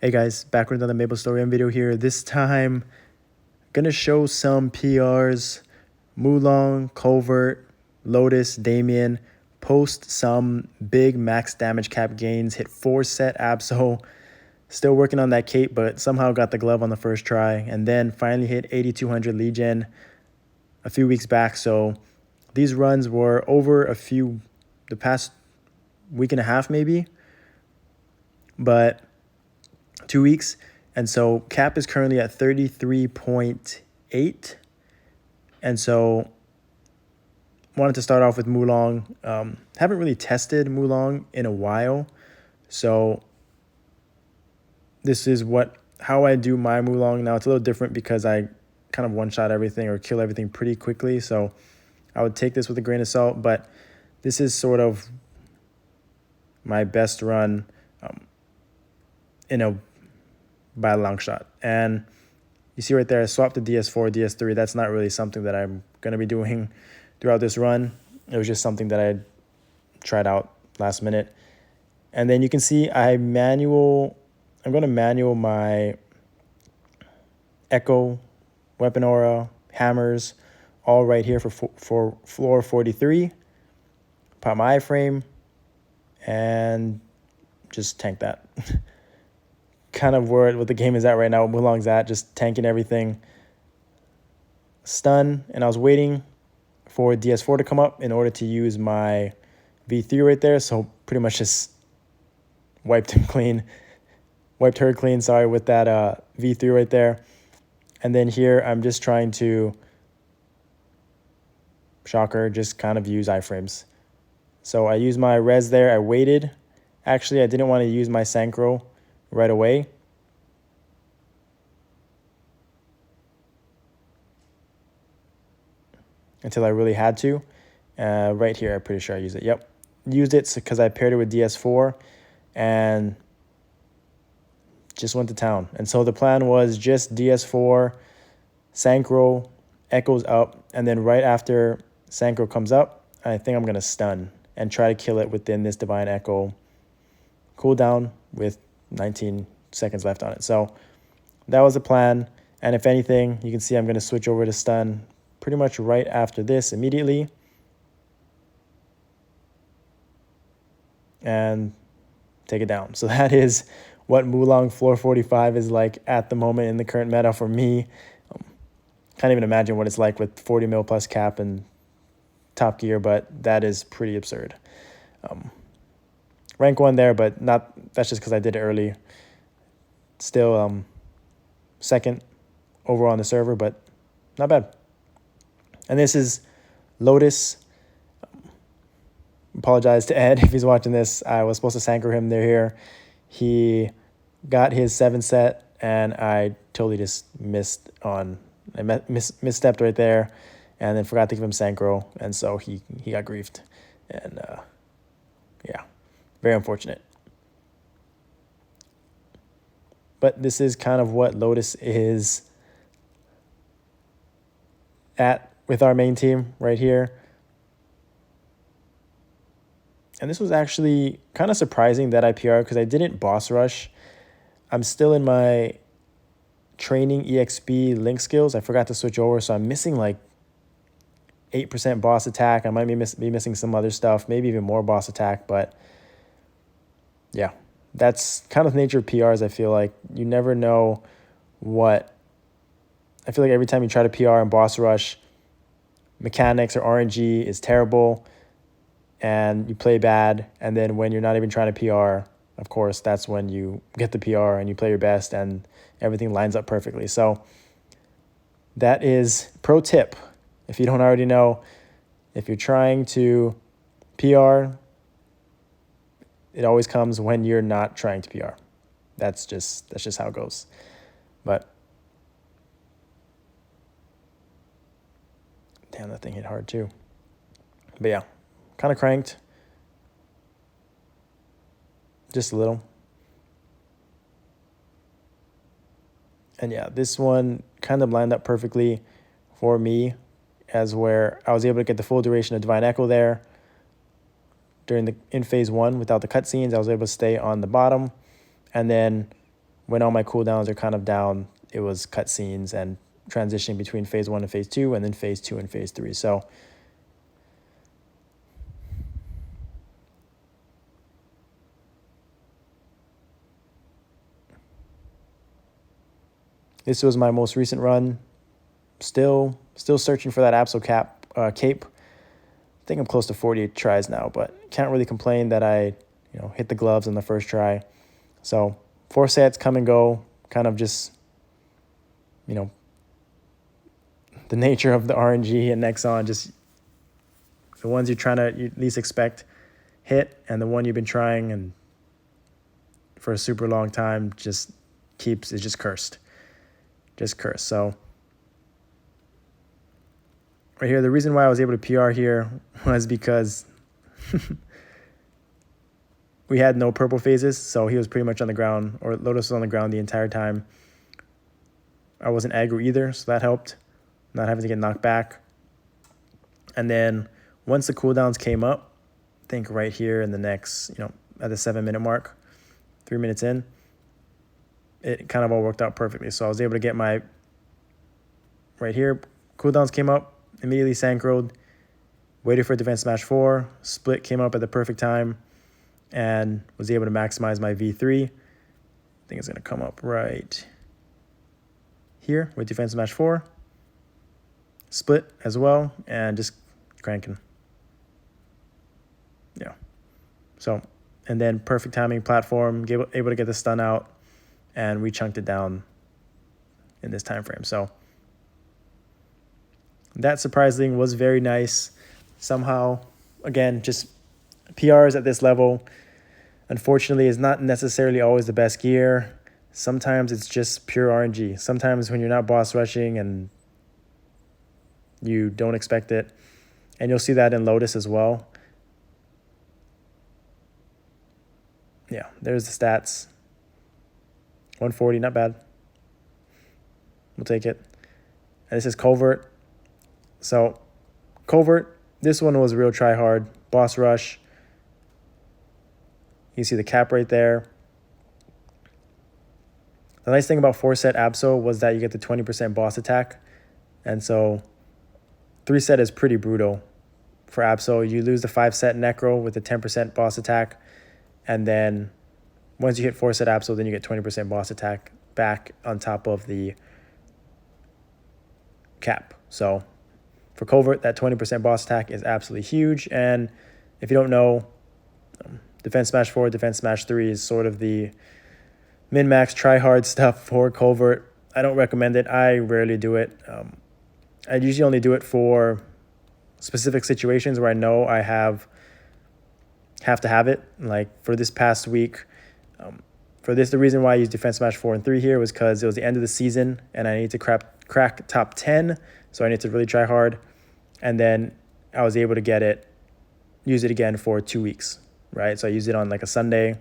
Hey guys, back with another Maplestory video here. This time, gonna show some PRs. Mulong, Culvert, Lotus, Damien post some big max damage cap gains. Hit 4-set abso. Still working on that cape, but somehow got the glove on the first try. And then finally hit 8200 lead gen a few weeks back. So these runs were over the past week and a half maybe. But 2 weeks. And so cap is currently at 33.8. And so wanted to start off with Mulong. Haven't really tested Mulong in a while. So this is how I do my Mulong. Now it's a little different because I kind of one-shot everything or kill everything pretty quickly. So I would take this with a grain of salt, but this is sort of my best run by a long shot. And you see right there, I swapped to DS4, DS3. That's not really something that I'm going to be doing throughout this run. It was just something that I tried out last minute. And then you can see I'm going to manual my Echo, Weapon Aura, Hammers, all right here for floor 43. Pop my iframe and just tank that. Kind of what the game is at right now, what Mulong's at, just tanking everything. Stun, and I was waiting for DS4 to come up in order to use my V3 right there, so pretty much just wiped her clean, with that V3 right there. And then here I'm just trying to, shocker, just kind of use iframes. So I used my res there, I waited. Actually, I didn't want to use my Synchro right away. Until I really had to. Right here, I'm pretty sure I used it. Yep. Used it because I paired it with DS4 and just went to town. And so the plan was just DS4, Synchro, Echoes up, and then right after Synchro comes up, I think I'm going to stun and try to kill it within this Divine Echo cooldown with 19 seconds left on it. So that was the plan. And if anything, you can see I'm going to switch over to stun pretty much right after this immediately. And take it down. So that is what Mulong floor 45 is like at the moment in the current meta for me. Can't even imagine what it's like with 40 mil plus cap and top gear, but that is pretty absurd. Rank 1 there, but that's just because I did it early. Still second overall on the server, but not bad. And this is Lotus. Apologize to Ed if he's watching this. I was supposed to Synchro him here. He got his 7-set, and I totally just misstepped right there, and then forgot to give him Synchro, and so he got griefed. And yeah, very unfortunate. But this is kind of what Lotus is at with our main team right here. And this was actually kind of surprising that I PR'd because I didn't boss rush. I'm still in my training EXP link skills. I forgot to switch over, so I'm missing like 8% boss attack. I might be missing some other stuff, maybe even more boss attack, but yeah. That's kind of the nature of PRs, I feel like. You never know what... I feel like every time you try to PR and boss rush, mechanics or RNG is terrible, and you play bad, and then when you're not even trying to PR, of course, that's when you get the PR and you play your best and everything lines up perfectly. So that is pro tip. If you don't already know, if you're trying to PR, it always comes when you're not trying to PR. That's just how it goes. But damn, that thing hit hard too. But yeah, kind of cranked. Just a little. And yeah, this one kind of lined up perfectly for me, as where I was able to get the full duration of Divine Echo there. In phase 1 without the cutscenes, I was able to stay on the bottom, and then when all my cooldowns are kind of down, it was cutscenes and transitioning between phase 1 and phase 2, and then phase 2 and phase 3. So this was my most recent run. Still searching for that abso cape. I think I'm close to 48 tries now, but can't really complain that I hit the gloves on the first try. So 4 sets, come and go, kind of just the nature of the RNG and Nexon, just the ones you're trying to at least expect hit, and the one you've been trying and for a super long time is just cursed. Just cursed. So right here, the reason why I was able to PR here was because we had no purple phases, so he was pretty much on the ground, or Lotus was on the ground the entire time. I wasn't aggro either, so that helped, not having to get knocked back. And then once the cooldowns came up, I think right here in the next, at the 7-minute mark, 3 minutes in, it kind of all worked out perfectly. So I was able to get my, right here, cooldowns came up, immediately synchroed, waited for defense smash 4, split came up at the perfect time, and was able to maximize my V3. I think it's going to come up right here with defense smash 4, split as well, and just cranking. Yeah. So, and then perfect timing platform, able to get the stun out, and we chunked it down in this time frame. So that surprising was very nice. Somehow, again, just PRs at this level, unfortunately, is not necessarily always the best gear. Sometimes it's just pure RNG. Sometimes when you're not boss rushing and you don't expect it, and you'll see that in Lotus as well. Yeah, there's the stats. 140, not bad. We'll take it. And this is Culvert. So, Culvert, this one was real try hard. Boss rush. You see the cap right there. The nice thing about 4-set abso was that you get the 20% boss attack. And so 3-set is pretty brutal for abso. You lose the 5-set necro with the 10% boss attack. And then once you hit 4-set abso, then you get 20% boss attack back on top of the cap. So for Culvert, that 20% boss attack is absolutely huge. And if you don't know, defense smash 4, defense smash 3 is sort of the min-max try-hard stuff for Culvert. I don't recommend it. I rarely do it. I usually only do it for specific situations where I know I have to have it. Like for this past week, the reason why I used defense smash 4 and 3 here was because it was the end of the season and I need to crack top 10, so I need to really try hard. And then I was able to use it again for 2 weeks, right? So I used it on like a Sunday,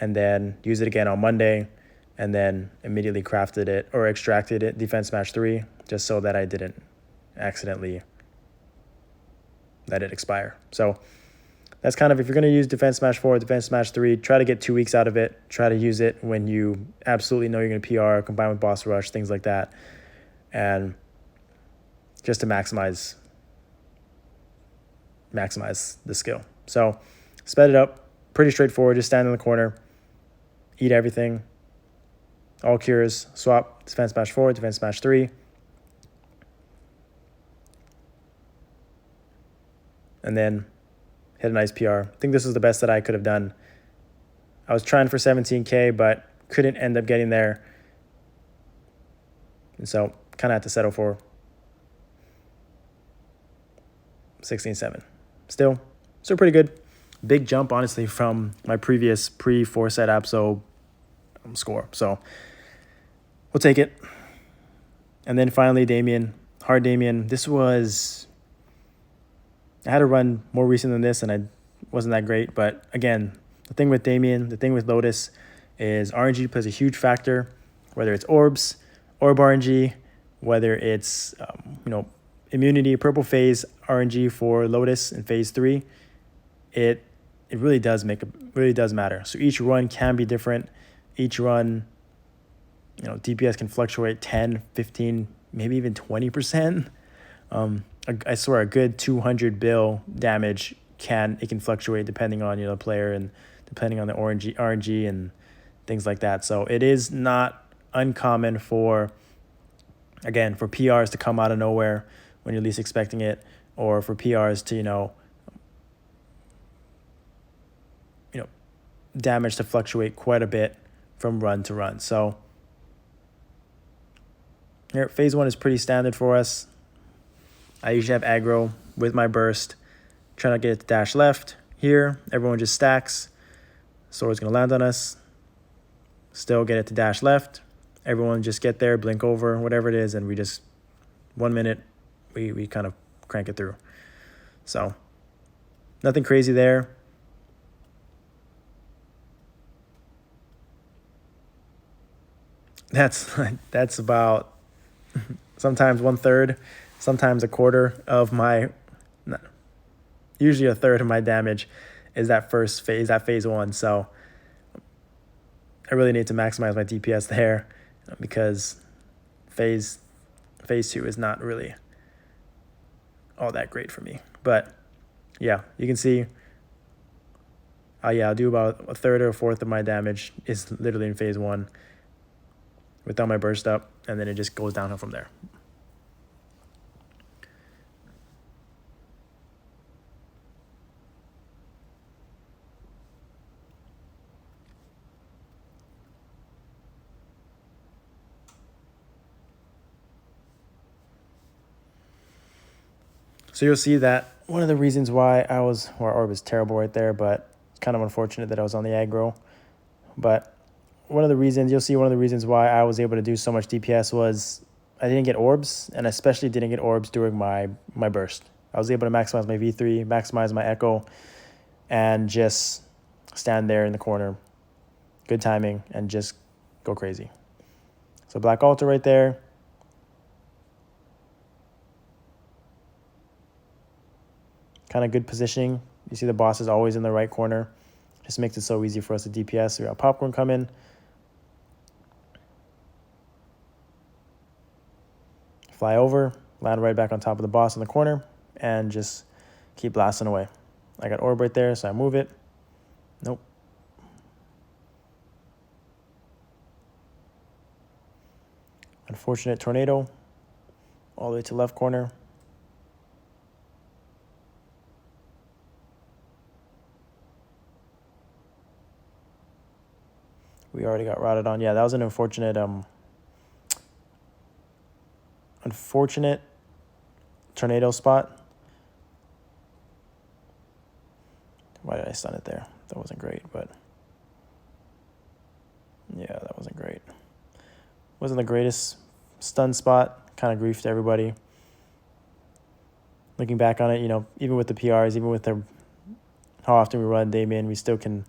and then use it again on Monday, and then immediately crafted it or extracted it, defense smash 3, just so that I didn't accidentally let it expire. So that's kind of, if you're going to use defense smash 4, defense smash 3, try to get 2 weeks out of it. Try to use it when you absolutely know you're going to PR, combine with boss rush, things like that. And just to maximize the skill. So sped it up, pretty straightforward, just stand in the corner, eat everything, all cures, swap, defense smash 4, defense smash 3. And then hit a nice PR. I think this was the best that I could have done. I was trying for 17K, but couldn't end up getting there. And so kind of had to settle for 16.7. Still pretty good. Big jump, honestly, from my previous pre-4-set abso score. So we'll take it. And then finally, Damien. Hard Damien. This was... I had to run more recent than this, and I wasn't that great. But again, the thing with Damien, the thing with Lotus is RNG plays a huge factor, whether it's orbs, orb RNG, whether it's, immunity, purple phase RNG for Lotus in phase 3. It really does matter. So each run can be different. Each run DPS can fluctuate 10, 15, maybe even 20%. I swear a good 200 bill damage can fluctuate depending on the player and depending on the RNG and things like that. So it is not uncommon for PRs to come out of nowhere when you're least expecting it, or for PRs to damage to fluctuate quite a bit from run to run. So here, phase 1 is pretty standard for us. I usually have aggro with my burst, trying to get it to dash left. Here, everyone just stacks. Sword's going to land on us. Still get it to dash left. Everyone just get there, blink over, whatever it is, and we just, 1 minute, we kind of crank it through. So, nothing crazy there. That's about sometimes 1/3, sometimes a quarter of my, usually a third of my damage is that first phase, that phase 1. So I really need to maximize my DPS there, because phase 2 is not really all that great for me. But yeah, you can see, I'll do about a third or a fourth of my damage is literally in phase 1 without my burst up, and then it just goes downhill from there. So you'll see that one of the reasons why our orb is terrible right there, but it's kind of unfortunate that I was on the aggro. But one of the reasons why I was able to do so much DPS was I didn't get orbs, and especially didn't get orbs during my burst. I was able to maximize my V3, maximize my echo, and just stand there in the corner. Good timing, and just go crazy. So Black Altar right there. Kind of good positioning. You see the boss is always in the right corner. Just makes it so easy for us to DPS. We got popcorn coming. Fly over, land right back on top of the boss in the corner, and just keep blasting away. I got orb right there, so I move it. Nope. Unfortunate tornado. All the way to left corner. We already got routed on. Yeah, that was an unfortunate tornado spot. Why did I stun it there? That wasn't great, but yeah, that wasn't great. Wasn't the greatest stun spot. Kind of griefed everybody. Looking back on it, even with the PRs, even with how often we run Damien, we still can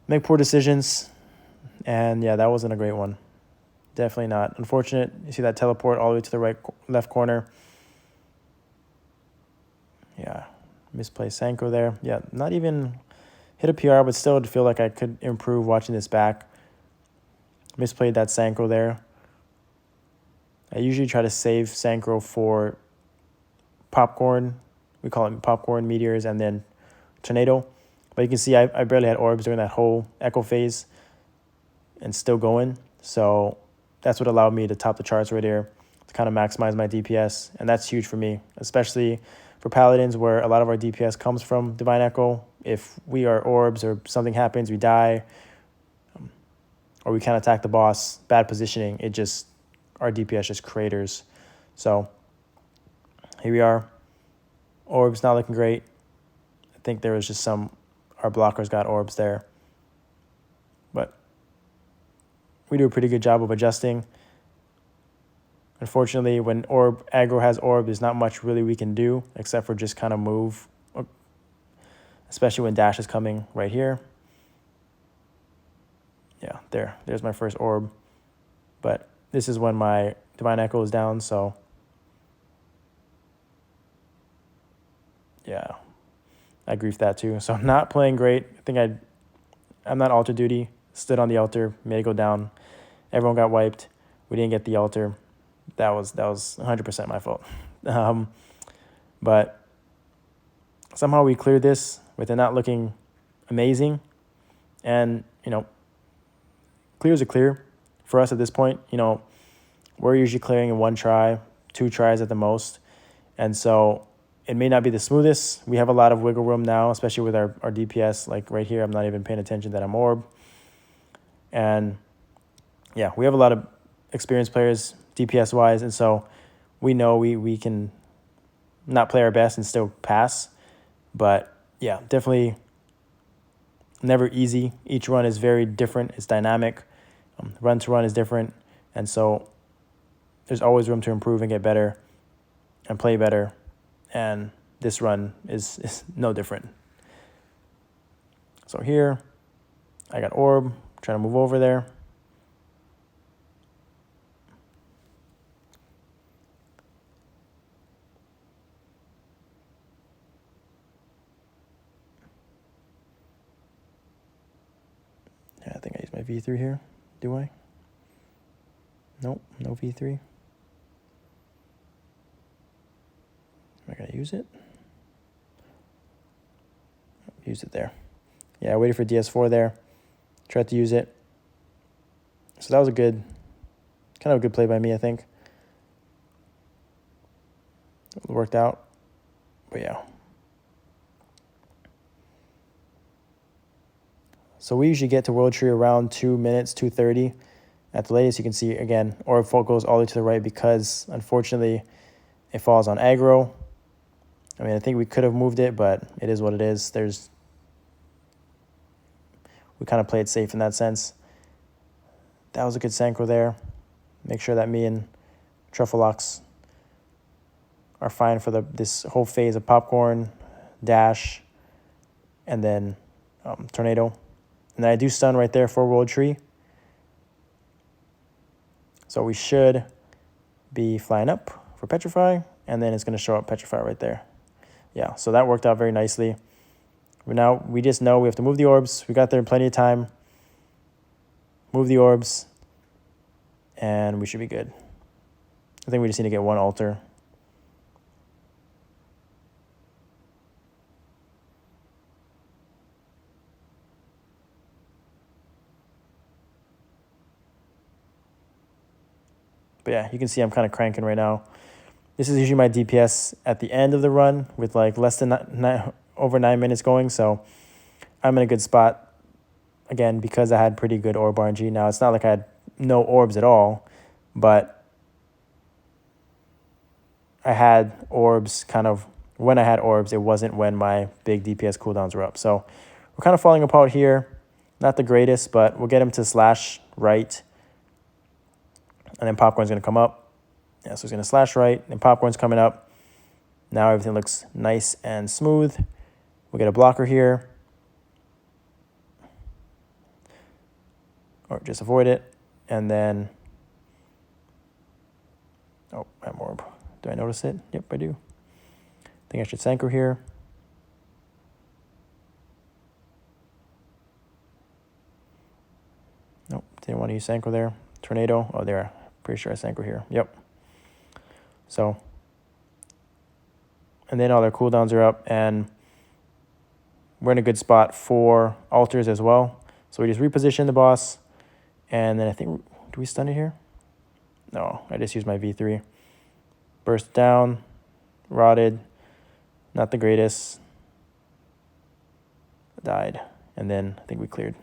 make poor decisions. And yeah, that wasn't a great one. Definitely not. Unfortunate. You see that teleport all the way to the left corner. Yeah, misplaced Sanko there. Yeah, not even hit a PR, but still feel like I could improve watching this back. Misplayed that Sanko there. I usually try to save Sanko for popcorn. We call it popcorn, meteors, and then tornado. But you can see I barely had orbs during that whole echo phase and still going. So that's what allowed me to top the charts right here, to kind of maximize my DPS. And that's huge for me, especially for Paladins, where a lot of our DPS comes from Divine Echo. If we are orbs or something happens, we die, or we can't attack the boss, bad positioning, our DPS just craters. So here we are. Orbs not looking great. I think there was just our blockers got orbs there. But we do a pretty good job of adjusting. Unfortunately, when aggro has orb, there's not much really we can do except for just kind of move, especially when dash is coming right here. Yeah, there's my first orb. But this is when my Divine Echo is down, so yeah, I griefed that too. So I'm not playing great. I think I'm not altar duty. Stood on the altar, made it go down, Everyone got wiped. We didn't get the altar. That was 100% my fault. But somehow we cleared this with it not looking amazing. And, clears are clear for us at this point. We're usually clearing in 1 try, 2 tries at the most. And so it may not be the smoothest. We have a lot of wiggle room now, especially with our DPS. Like right here, I'm not even paying attention that I'm orb. And yeah, we have a lot of experienced players DPS-wise. And so we know we can not play our best and still pass. But yeah, definitely never easy. Each run is very different. It's dynamic. Run to run is different. And so there's always room to improve and get better and play better. And this run is no different. So here, I got orb, trying to move over there. Yeah, I think I use my V3 here. Do I? Nope, no V3. Am I going to use it? Use it there. Yeah, I waited for DS4 there. Tried to use it. So that was kind of a good play by me, I think. It worked out. But yeah. So we usually get to World Tree around 2 minutes, 2:30 at the latest. You can see, again, orb fault goes all the way to the right because, unfortunately, it falls on aggro. I mean, I think we could have moved it, but it is what it is. We kind of played it safe in that sense. That was a good synchro there. Make sure that me and Truffleox are fine for this whole phase of popcorn, dash, and then tornado. And then I do stun right there for World Tree. So we should be flying up for Petrify, and then it's going to show up Petrify right there. Yeah, so that worked out very nicely. We just know we have to move the orbs. We got there in plenty of time. Move the orbs, and we should be good. I think we just need to get 1 altar. But yeah, you can see I'm kind of cranking right now. This is usually my DPS at the end of the run with like less than over 9 minutes going. So I'm in a good spot, again, because I had pretty good orb RNG. Now, it's not like I had no orbs at all, but I had orbs kind of when I had orbs. It wasn't when my big DPS cooldowns were up. So we're kind of falling apart here. Not the greatest, but we'll get him to slash right. And then popcorn's going to come up. Yeah, so he's going to slash right, and popcorn's coming up. Now everything looks nice and smooth. We'll get a blocker here. Or just avoid it. And then, oh, I'm orb. Do I notice it? Yep, I do. I think I should synchro here. Nope, didn't want to use synchro there. Tornado, oh, there. Pretty sure I synchro here. Yep. So, and then all their cooldowns are up, and we're in a good spot for altars as well. So we just reposition the boss, and then I think, do we stun it here? No, I just used my V3. Burst down, rotted, not the greatest. Died, and then I think we cleared.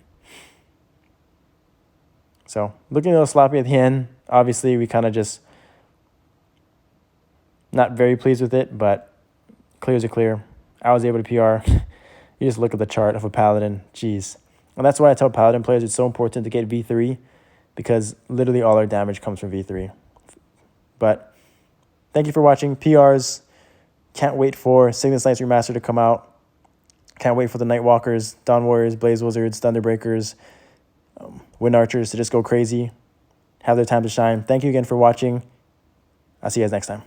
So looking a little sloppy at the end. Obviously, we kind of just not very pleased with it, but clears are clear. I was able to PR. You just look at the chart of a Paladin. Jeez. And that's why I tell Paladin players it's so important to get V3, because literally all our damage comes from V3. But thank you for watching. PRs. Can't wait for Cygnus Knights Remastered to come out. Can't wait for the Nightwalkers, Dawn Warriors, Blaze Wizards, Thunderbreakers, Wind Archers to just go crazy. Have their time to shine. Thank you again for watching. I'll see you guys next time.